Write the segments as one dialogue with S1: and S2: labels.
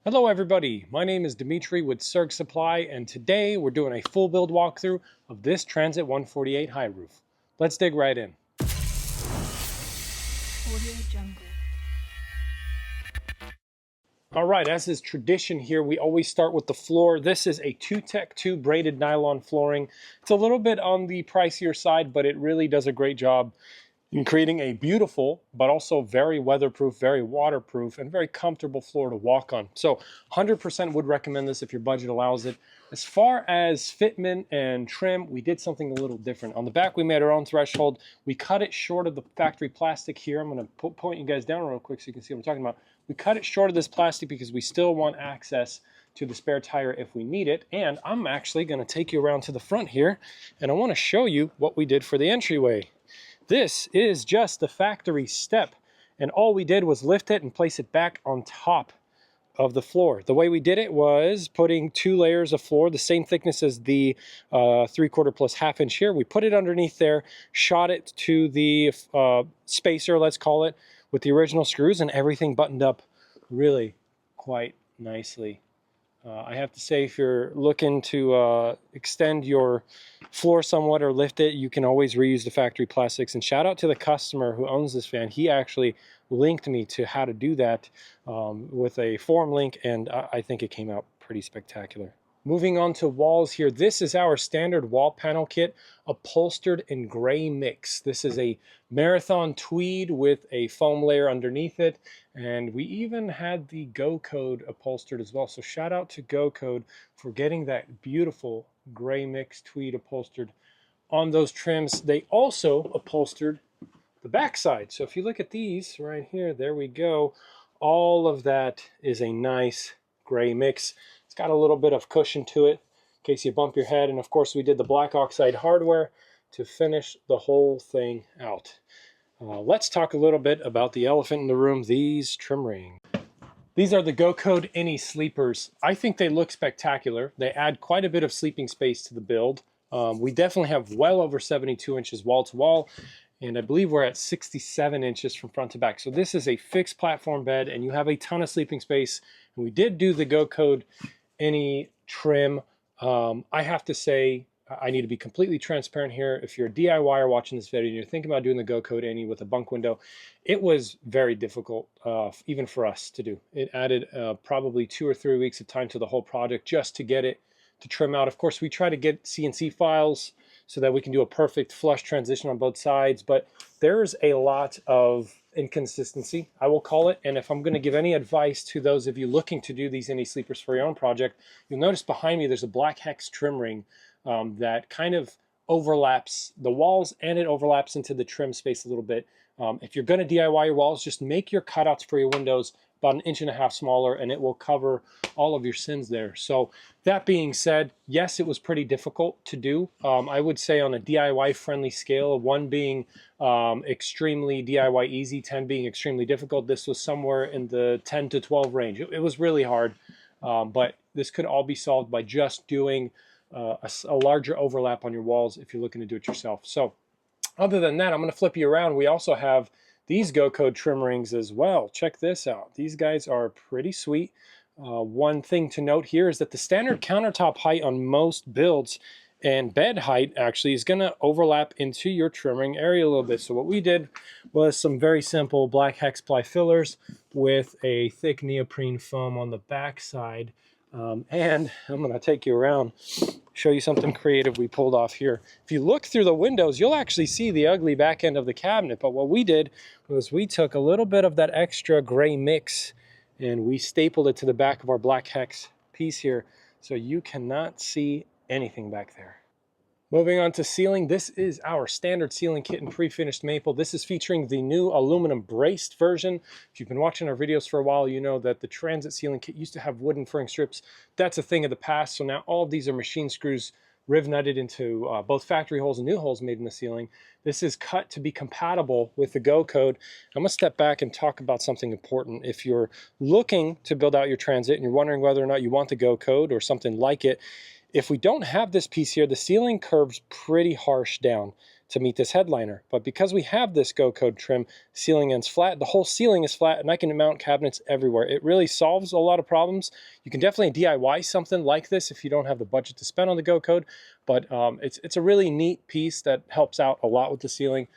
S1: Hello everybody, my name is Dimitri with Serg Supply, and today we're doing a full build walkthrough of this Transit 148 high roof. Let's dig right in. Alright, as is tradition here, we always start with the floor. This is a 2Tech 2 braided nylon flooring. It's a little bit on the pricier side, but it really does a great job in creating a beautiful, but also very weatherproof, very waterproof, and very comfortable floor to walk on. So 100% would recommend this if your budget allows it. As far as fitment and trim, we did something a little different. On the back, we made our own threshold. We cut it short of the factory plastic here. I'm gonna point you guys down real quick so you can see what I'm talking about. We cut it short of this plastic because we still want access to the spare tire if we need it. And I'm actually gonna take you around to the front here, and I wanna show you what we did for the entryway. This is just the factory step, and all we did was lift it and place it back on top of the floor. The way we did it was putting 2 layers of floor, the same thickness as the 3/4 plus 1/2 inch here. We put it underneath there, shot it to the spacer, let's call it, with the original screws, and everything buttoned up really quite nicely. I have to say, if you're looking to extend your floor somewhat or lift it, you can always reuse the factory plastics. And shout out to the customer who owns this van. He actually linked me to how to do that with a forum link, and I think it came out pretty spectacular. Moving on to walls here, this is our standard wall panel kit, upholstered in gray mix. This is a marathon tweed with a foam layer underneath it, and we even had the Go Code upholstered as well. So shout out to Go Code for getting that beautiful gray mix tweed upholstered on those trims. They also upholstered the backside. So if you look at these right here, there we go. All of that is a nice gray mix. It's got a little bit of cushion to it in case you bump your head. And of course, we did the black oxide hardware to finish the whole thing out. Let's talk a little bit about the elephant in the room, these trim rings. These are the Go Code Any sleepers. I think they look spectacular. They add quite a bit of sleeping space to the build. We definitely have well over 72 inches wall to wall, and I believe we're at 67 inches from front to back. So this is a fixed platform bed, and you have a ton of sleeping space. And we did do the Go Code Any trim. I have to say, I need to be completely transparent here. If you're a DIYer watching this video and you're thinking about doing the Go Code Any with a bunk window, it was very difficult, even for us to do. It added probably 2 or 3 weeks of time to the whole project just to get it to trim out. Of course, we try to get CNC files so that we can do a perfect flush transition on both sides, but there's a lot of inconsistency, I will call it. And if I'm going to give any advice to those of you looking to do these Any sleepers for your own project, you'll notice behind me there's a black hex trim ring that kind of overlaps the walls, and it overlaps into the trim space a little bit. If you're going to DIY your walls, just make your cutouts for your windows about 1.5 inches smaller, and it will cover all of your sins there. So that being said, yes, it was pretty difficult to do. I would say on a DIY friendly scale, 1 being extremely DIY easy, 10 being extremely difficult, this was somewhere in the 10 to 12 range. It was really hard, but this could all be solved by just doing a larger overlap on your walls if you're looking to do it yourself. So other than that, I'm going to flip you around. We also have these Go Code trim rings as well. Check this out. These guys are pretty sweet. One thing to note here is that the standard countertop height on most builds and bed height actually is going to overlap into your trim ring area a little bit. So what we did was some very simple black hex ply fillers with a thick neoprene foam on the back side. And I'm going to take you around, show you something creative we pulled off here. If you look through the windows, you'll actually see the ugly back end of the cabinet. But what we did was we took a little bit of that extra gray mix and we stapled it to the back of our black hex piece here, so you cannot see anything back there. Moving on to ceiling, this is our standard ceiling kit in pre-finished maple. This is featuring the new aluminum braced version. If you've been watching our videos for a while, you know that the Transit ceiling kit used to have wooden furring strips. That's a thing of the past, so now all of these are machine screws riv nutted into both factory holes and new holes made in the ceiling. This is cut to be compatible with the Go Code. I'm going to step back and talk about something important. If you're looking to build out your Transit and you're wondering whether or not you want the Go Code or something like it, if we don't have this piece here, the ceiling curves pretty harsh down. to meet this headliner. But because we have this Go Code trim, ceiling end's flat, the whole ceiling is flat, and I can mount cabinets everywhere. It really solves a lot of problems. You can definitely DIY something like this if you don't have the budget to spend on the Go Code, but it's a really neat piece that helps out a lot with the ceiling.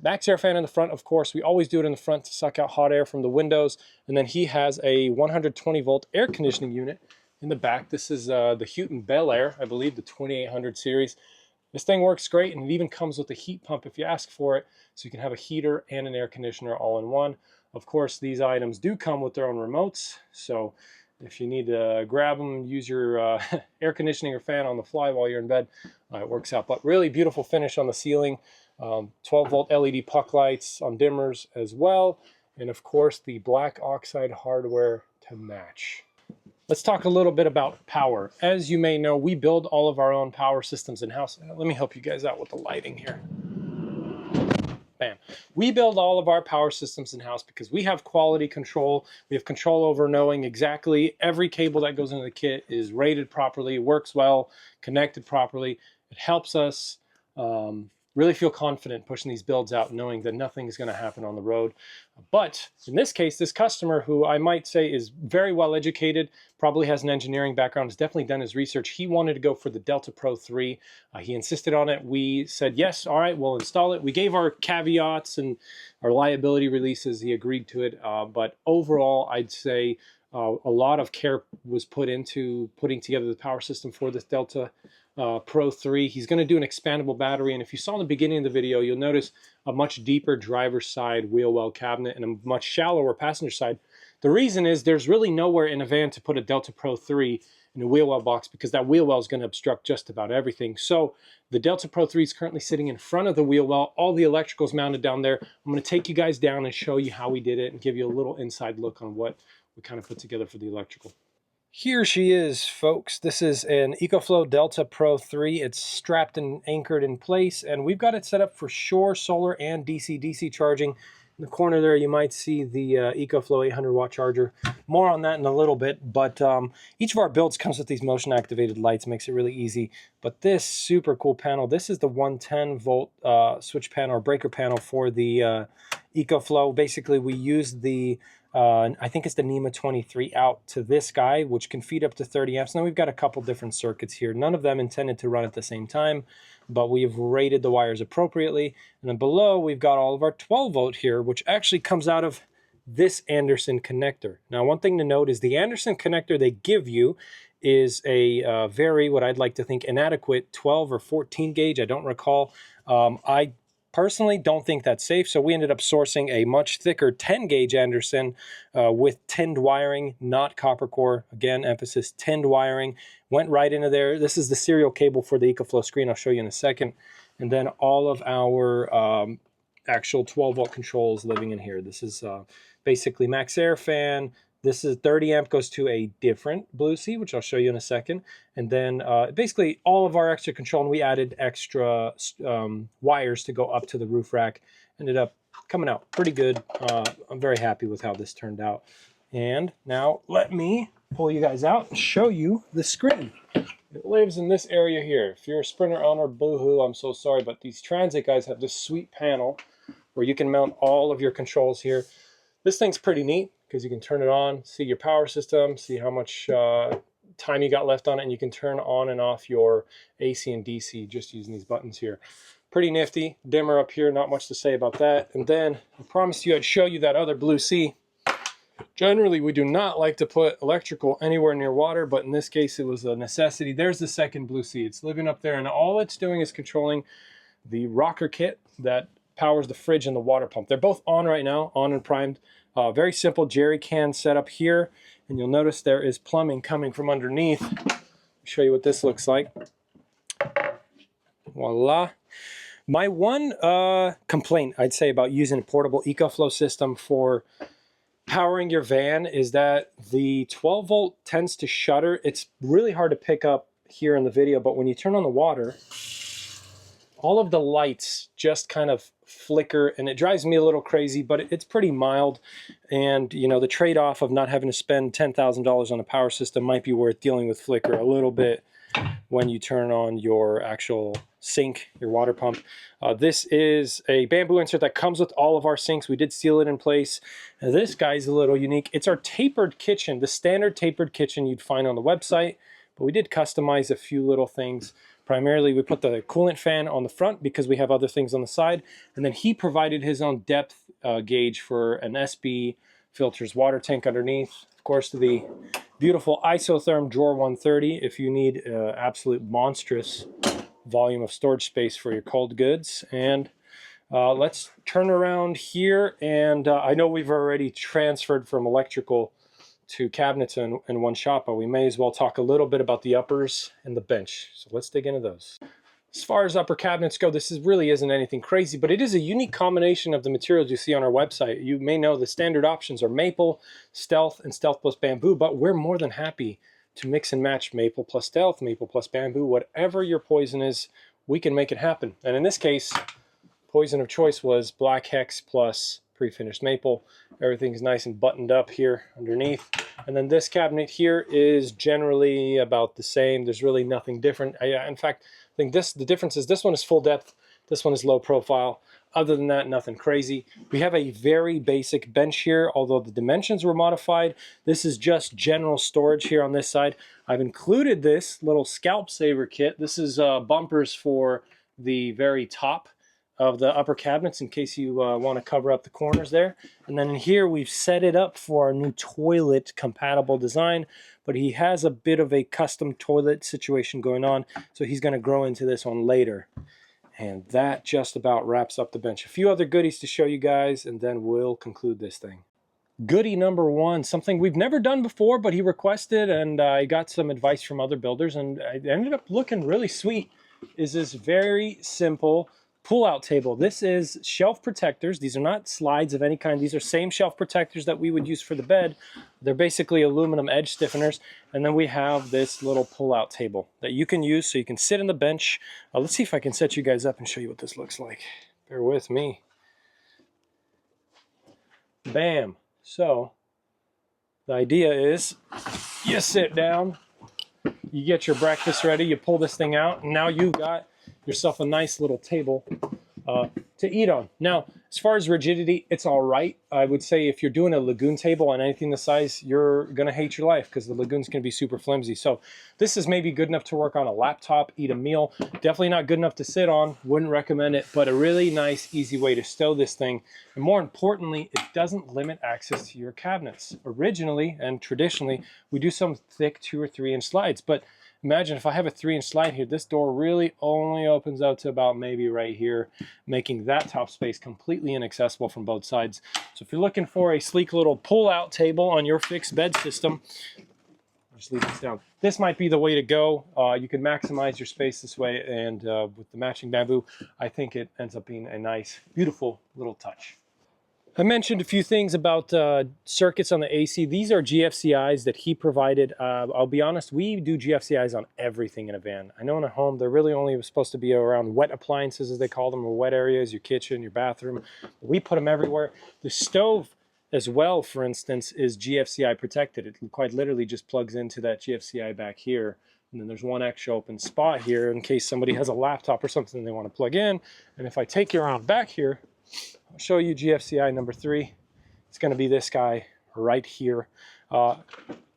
S1: Max air fan in the front, of course. We always do it in the front to suck out hot air from the windows. And then he has a 120 volt air conditioning unit in the back. This is the Houghton Bel Air, I believe, the 2800 series. This thing works great, and it even comes with a heat pump if you ask for it, so you can have a heater and an air conditioner all in one. Of course, these items do come with their own remotes, so if you need to grab them, use your air conditioning or fan on the fly while you're in bed, it works out. But really beautiful finish on the ceiling. 12 volt LED puck lights on dimmers as well, and of course the black oxide hardware to match. Let's talk a little bit about power. As you may know, we build all of our own power systems in-house. Let me help you guys out with the lighting here. Bam. We build all of our power systems in-house because we have quality control. We have control over knowing exactly every cable that goes into the kit is rated properly, works well, connected properly. It helps us really feel confident pushing these builds out, knowing that nothing is going to happen on the road. But in this case, this customer, who I might say is very well educated, probably has an engineering background, has definitely done his research. He wanted to go for the Delta Pro 3. He insisted on it. We said, yes, all right, we'll install it. We gave our caveats and our liability releases. He agreed to it. But overall, I'd say a lot of care was put into putting together the power system for this Delta Pro 3. He's going to do an expandable battery, and if you saw in the beginning of the video, you'll notice a much deeper driver's side wheel well cabinet and a much shallower passenger side. The reason is there's really nowhere in a van to put a Delta Pro 3 in a wheel well box because that wheel well is going to obstruct just about everything. So the Delta Pro 3 is currently sitting in front of the wheel well. All the electricals mounted down there. I'm going to take you guys down and show you how we did it and give you a little inside look on what we kind of put together for the electrical. Here she is, folks. This is an EcoFlow Delta Pro 3. It's strapped and anchored in place, and we've got it set up for shore, solar, and DC-DC charging. In the corner there, you might see the EcoFlow 800-watt charger. More on that in a little bit, but each of our builds comes with these motion-activated lights, makes it really easy. But this super cool panel, this is the 110-volt switch panel or breaker panel for the EcoFlow. Basically, we use the I think it's the NEMA 23 out to this guy, which can feed up to 30 amps. Now we've got a couple different circuits here, none of them intended to run at the same time, but we've rated the wires appropriately. And then below we've got all of our 12 volt here, which actually comes out of this Anderson connector. Now one thing to note is the Anderson connector they give you is a very, what I'd like to think, inadequate 12 or 14 gauge. I don't recall. I personally don't think that's safe, so we ended up sourcing a much thicker 10 gauge Anderson with tinned wiring, not copper core. Again, emphasis tinned wiring. Went right into there. This is the serial cable for the EcoFlow screen. I'll show you in a second. And then all of our actual 12 volt controls living in here. This is basically max air fan. This is 30 amp, goes to a different Blue Sea, which I'll show you in a second. And then basically all of our extra control, and we added extra wires to go up to the roof rack. Ended up coming out pretty good. I'm very happy with how this turned out. And now let me pull you guys out and show you the screen. It lives in this area here. If you're a Sprinter owner, boo-hoo, I'm so sorry, but these Transit guys have this sweet panel where you can mount all of your controls here. This thing's pretty neat because you can turn it on, see your power system, see how much time you got left on it, and you can turn on and off your AC and DC just using these buttons here. Pretty nifty. Dimmer up here, not much to say about that. And then I promised you I'd show you that other Blue Sea. Generally, we do not like to put electrical anywhere near water, but in this case, it was a necessity. There's the second Blue Sea. It's living up there, and all it's doing is controlling the rocker kit that powers the fridge and the water pump. They're both on right now, on and primed. Very simple jerry can setup here, and you'll notice there is plumbing coming from underneath. I'll show you what this looks like. Voila. My one complaint I'd say about using a portable EcoFlow system for powering your van is that the 12 volt tends to shutter. It's really hard to pick up here in the video, but when you turn on the water, all of the lights just kind of flicker, and it drives me a little crazy, but it's pretty mild. And you know, the trade-off of not having to spend $10,000 on a power system might be worth dealing with flicker a little bit when you turn on your actual sink, your water pump. This is a bamboo insert that comes with all of our sinks. We did seal it in place. Now, this guy's a little unique. It's our tapered kitchen, the standard tapered kitchen you'd find on the website, but we did customize a few little things. Primarily, we put the coolant fan on the front because we have other things on the side, and then he provided his own depth gauge for an SB filter's water tank underneath. Of course, the beautiful isotherm drawer 130 if you need absolute monstrous volume of storage space for your cold goods. And let's turn around here, and I know we've already transferred from electrical to cabinets in one shop, but we may as well talk a little bit about the uppers and the bench. So let's dig into those. As far as upper cabinets go, this really isn't anything crazy, but it is a unique combination of the materials you see on our website. You may know the standard options are maple, stealth, and stealth plus bamboo, but we're more than happy to mix and match maple plus stealth, maple plus bamboo, whatever your poison is, we can make it happen. And in this case, poison of choice was black hex plus pre-finished maple. Everything's nice and buttoned up here underneath. And then this cabinet here is generally about the same. There's really nothing different. In fact, I think the difference is this one is full depth, this one is low profile. Other than that, nothing crazy. We have a very basic bench here, although the dimensions were modified. This is just general storage here on this side. I've included this little scalp saver kit. This is bumpers for the very top of the upper cabinets in case you want to cover up the corners there. And then in here we've set it up for our new toilet compatible design, but he has a bit of a custom toilet situation going on, so he's going to grow into this one later. And that just about wraps up the bench. A few other goodies to show you guys, and then we'll conclude this thing. Goodie number one, something we've never done before, but he requested, and I got some advice from other builders, and it ended up looking really sweet, is this very simple pull-out table. This is shelf protectors. These are not slides of any kind. These are same shelf protectors that we would use for the bed. They're basically aluminum edge stiffeners. And then we have this little pull-out table that you can use so you can sit on the bench. Let's see if I can set you guys up and show you what this looks like. Bear with me. Bam. So the idea is you sit down, you get your breakfast ready, you pull this thing out, and now you've got yourself a nice little table to eat on. Now, as far as rigidity, it's all right. I would say if you're doing a lagoon table on anything this size, you're going to hate your life because the lagoon's going to be super flimsy. So this is maybe good enough to work on a laptop, eat a meal. Definitely not good enough to sit on. Wouldn't recommend it, but a really nice, easy way to stow this thing. And more importantly, it doesn't limit access to your cabinets. Originally and traditionally, we do some thick 2 or 3 inch slides, but imagine if I have a 3-inch slide here, this door really only opens out to about maybe right here, making that top space completely inaccessible from both sides. So if you're looking for a sleek little pull-out table on your fixed bed system, just leave this down. This might be the way to go. You can maximize your space this way, and with the matching bamboo, I think it ends up being a nice, beautiful little touch. I mentioned a few things about circuits on the AC. These are GFCIs that he provided. I'll be honest, we do GFCIs on everything in a van. I know in a home, they're really only supposed to be around wet appliances, as they call them, or wet areas, your kitchen, your bathroom. We put them everywhere. The stove as well, for instance, is GFCI protected. It quite literally just plugs into that GFCI back here. And then there's one extra open spot here in case somebody has a laptop or something they want to plug in. And if I take you around back here, I'll show you GFCI number 3. It's going to be this guy right here.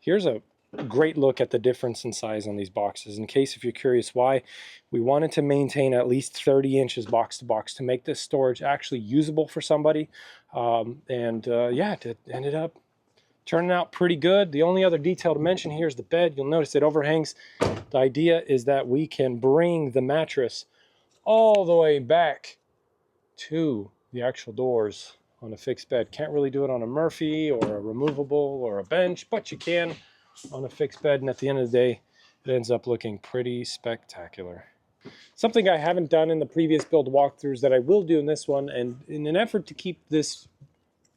S1: Here's a great look at the difference in size on these boxes. In case if you're curious why, we wanted to maintain at least 30 inches box to box to make this storage actually usable for somebody. Yeah, it ended up turning out pretty good. The only other detail to mention here is the bed. You'll notice it overhangs. The idea is that we can bring the mattress all the way back to the actual doors on a fixed bed. Can't really do it on a Murphy or a removable or a bench, but you can on a fixed bed, and at the end of the day, it ends up looking pretty spectacular. Something I haven't done in the previous build walkthroughs that I will do in this one, and in an effort to keep this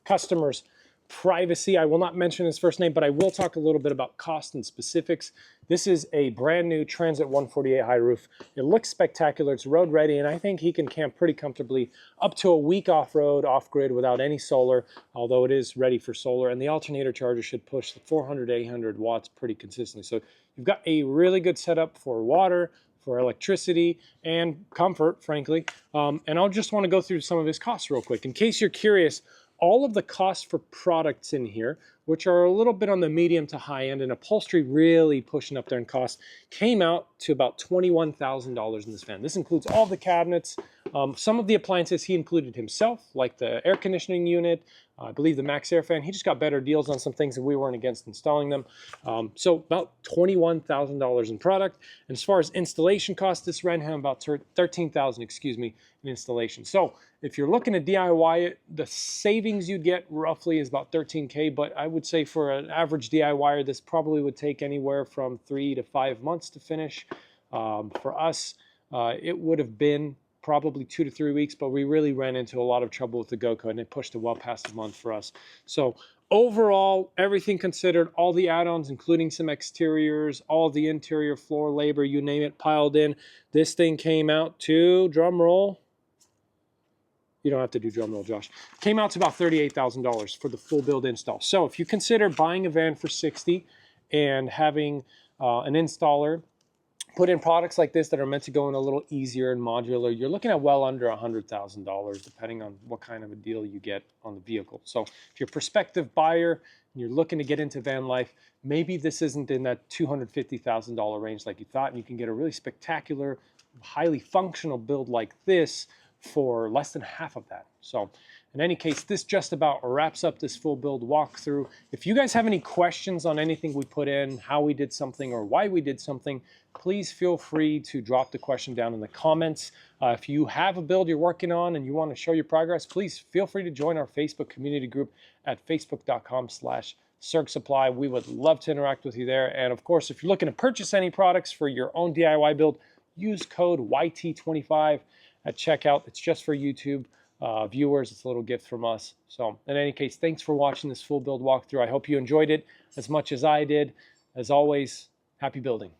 S1: customer's privacy. I will not mention his first name, but I will talk a little bit about cost and specifics. This is a brand new Transit 148 high roof. It looks spectacular. It's road ready, and I think he can camp pretty comfortably up to a week off-road, off-grid without any solar, although it is ready for solar. And the alternator charger should push the 400 to 800 watts pretty consistently. So you've got a really good setup for water, for electricity, and comfort, frankly. And I'll just want to go through some of his costs real quick. In case you're curious, all of the costs for products in here, which are a little bit on the medium to high end, and upholstery really pushing up there in cost, came out to about $21,000 in this van. This includes all the cabinets, some of the appliances he included himself, like the air conditioning unit, I believe the Max Air fan. He just got better deals on some things and we weren't against installing them. So about $21,000 in product. And as far as installation costs, this ran him about $13,000, excuse me, in installation. So if you're looking to DIY it, the savings you'd get roughly is about $13K, but I would say for an average DIYer, this probably would take anywhere from 3 to 5 months to finish. For us, it would have been probably 2 to 3 weeks, but we really ran into a lot of trouble with the GoCo, and it pushed it well past a month for us. So overall, everything considered, all the add-ons, including some exteriors, all the interior floor labor, you name it, piled in, this thing came out to, drum roll, you don't have to do drum roll, Josh, came out to about $38,000 for the full build install. So if you consider buying a van for $60,000 and having an installer put in products like this that are meant to go in a little easier and modular, you're looking at well under $100,000, depending on what kind of a deal you get on the vehicle. So if you're a prospective buyer and you're looking to get into van life, maybe this isn't in that $250,000 range like you thought, and you can get a really spectacular, highly functional build like this for less than half of that. So in any case, this just about wraps up this full build walkthrough. If you guys have any questions on anything we put in, how we did something, or why we did something, please feel free to drop the question down in the comments. If you have a build you're working on and you want to show your progress, please feel free to join our Facebook community group at facebook.com/Serg Supply. We would love to interact with you there. And of course, if you're looking to purchase any products for your own DIY build, use code YT25 at checkout. It's just for YouTube viewers. It's a little gift from us. So in any case, thanks for watching this full build walkthrough. I hope you enjoyed it as much as I did. As always, happy building.